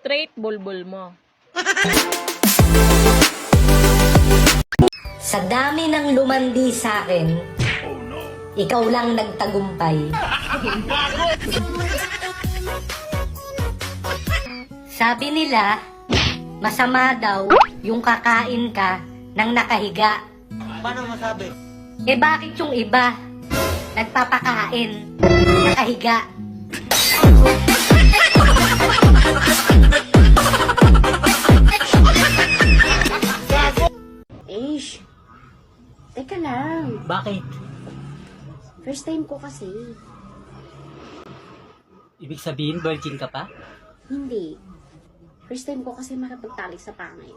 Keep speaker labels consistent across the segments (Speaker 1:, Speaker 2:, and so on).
Speaker 1: Straight bulbul mo.
Speaker 2: Sa dami ng lumandi sa akin, ikaw lang nagtagumpay. Sabi nila, masama daw yung kakain ka ng nakahiga.
Speaker 3: Paano masabi?
Speaker 2: Eh bakit yung iba nagpapakain nakahiga?
Speaker 4: Ish, teka lang.
Speaker 3: Bakit?
Speaker 4: First time ko kasi.
Speaker 3: Ibig sabihin, virgin ka pa?
Speaker 4: Hindi. First time ko kasi makipagtalik sa pangay.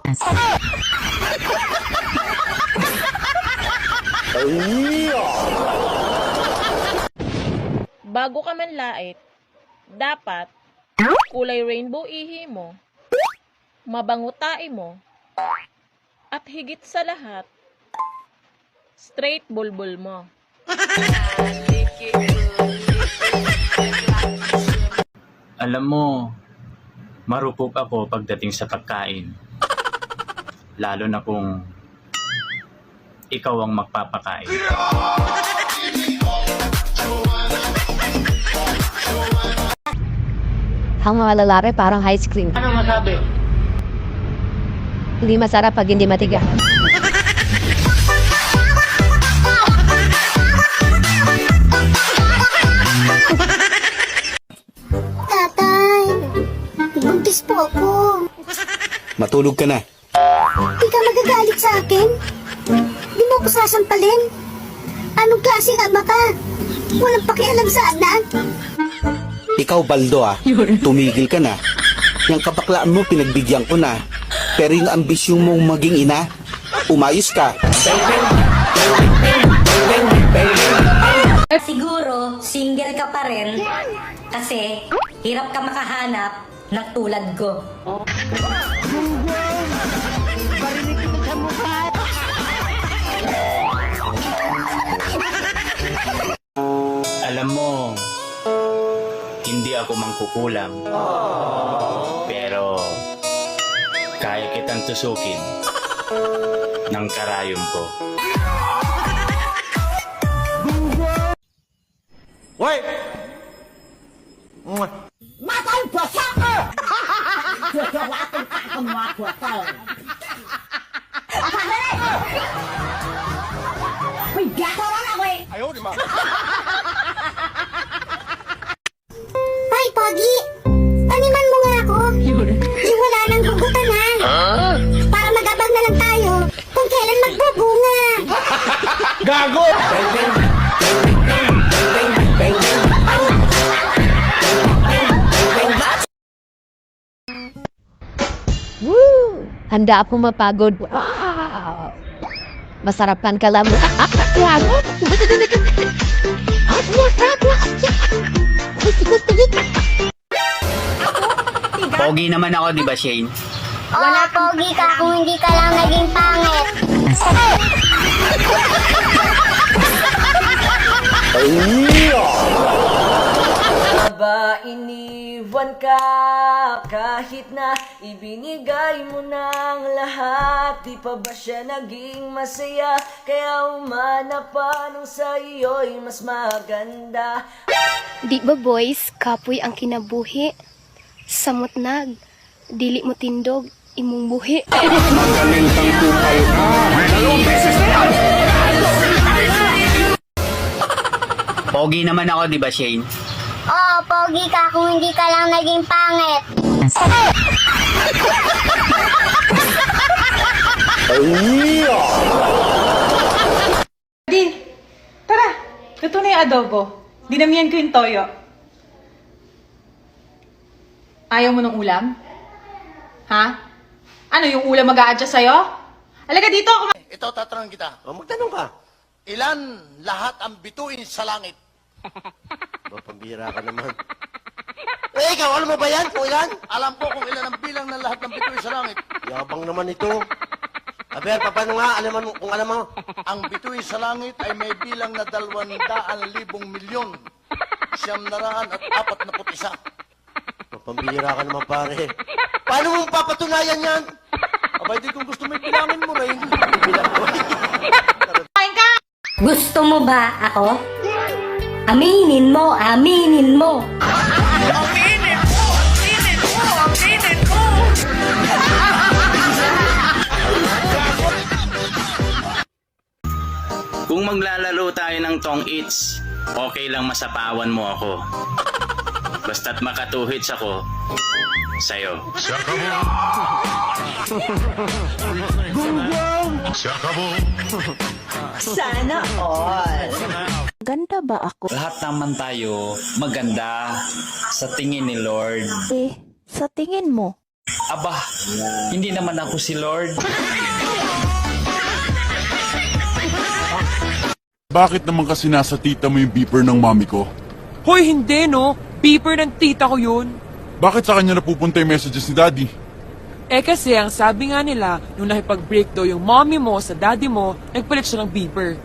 Speaker 1: Bago ka manlait, dapat kulay rainbow ihi mo, mabango tae mo, at higit sa lahat, straight bulbul mo.
Speaker 5: Alam mo, marupok ako pagdating sa pagkain. Lalo na kung ikaw ang magpapakain.
Speaker 6: Ang mga lalaki parang ice cream.
Speaker 3: Paano masabi?
Speaker 6: Hindi masarap pag hindi matigas.
Speaker 7: Tatay, buntis po ako.
Speaker 8: Matulog ka na.
Speaker 7: Di ka magagalit sa akin? Di mo ako sasampalin? Anong klaseng ama ka? Walang pakialam sa anak.
Speaker 8: Ikaw, Baldo, tumigil ka na. Yung kabaklaan mo, pinagbigyan ko na. Pero yung ambisyon mong maging ina, umayos ka.
Speaker 2: Siguro, single ka pa rin kasi hirap ka makahanap ng tulad ko.
Speaker 5: Alam mo, hindi ako mangkukulam. Pero, kaya kitang tusukin ng karayom ko.
Speaker 3: Hoy!
Speaker 7: Matay po sa ako! Walaking kakang mga kwatay. Uy, gato lang ako eh! Ay, Pogi! Taniman mo nga ako! Yung wala nang hugutan ha! Para magabang na lang tayo kung kailan magbubunga!
Speaker 3: Gago!
Speaker 6: Woo! Handa ako mapagod. Wow! Masarapan ka lang. Gago!
Speaker 5: Pogi naman ako, di ba, Shane?
Speaker 7: Wala Pogi ka kung hindi ka lang naging pangit!
Speaker 9: Ba iniwan ka kahit na ibinigay mo ng lahat? Di pa ba siya naging masaya? Kaya umana pa nung sa iyo'y mas maganda.
Speaker 10: Di ba boys, kapoy ang kinabuhi? Samot nag, dili mo tindog, imong buhi.
Speaker 5: Pogi naman ako, di ba, Shane?
Speaker 7: Oo, Pogi ka kung hindi ka lang naging pangit!
Speaker 11: Di, tara, luto na yung adobo. Dinamihan ko yung toyo. Ayaw mo ng ulam? Ha? Ano, yung ulam mag-a-adjust sa'yo? Alaga dito ako.
Speaker 12: Ito, tatanungin kita. Magtanong ka. Ilan lahat ang bituin sa langit?
Speaker 3: Pambira ka naman.
Speaker 12: Eh, ikaw, alam mo ba yan kung ilan? Alam ko kung ilan ang bilang ng lahat ng bituin sa langit.
Speaker 3: Yabang naman ito. Aber, paano nga? Alam mo, kung alam mo.
Speaker 12: Ang bituin sa langit ay may bilang na 200,000 milyon. 941.
Speaker 3: pambihira ka naman, pare. Paano mo papatunayan yan?
Speaker 12: Abay, di kung gusto mo bilangin mo rin.
Speaker 2: Gusto mo ba ako? Aminin mo, aminin mo.
Speaker 5: Kung maglalaro tayo ng tong its, okay lang masapawan mo ako. Basta't makatuhits ako sa'yo.
Speaker 9: Sana all.
Speaker 4: Ganda ba ako?
Speaker 5: Lahat naman tayo maganda sa tingin ni Lord.
Speaker 4: Sa tingin mo?
Speaker 5: Aba, hindi naman ako si Lord.
Speaker 13: Bakit naman kasi nasa tita mo yung beeper ng mami ko?
Speaker 14: Hoy, hindi no. Beeper ng tita ko yun.
Speaker 13: Bakit sa kanya napupunta yung messages ni daddy?
Speaker 14: Eh kasi ang sabi nga nila, nung nakipag-break daw yung mommy mo sa daddy mo, nagpalit siya ng beeper.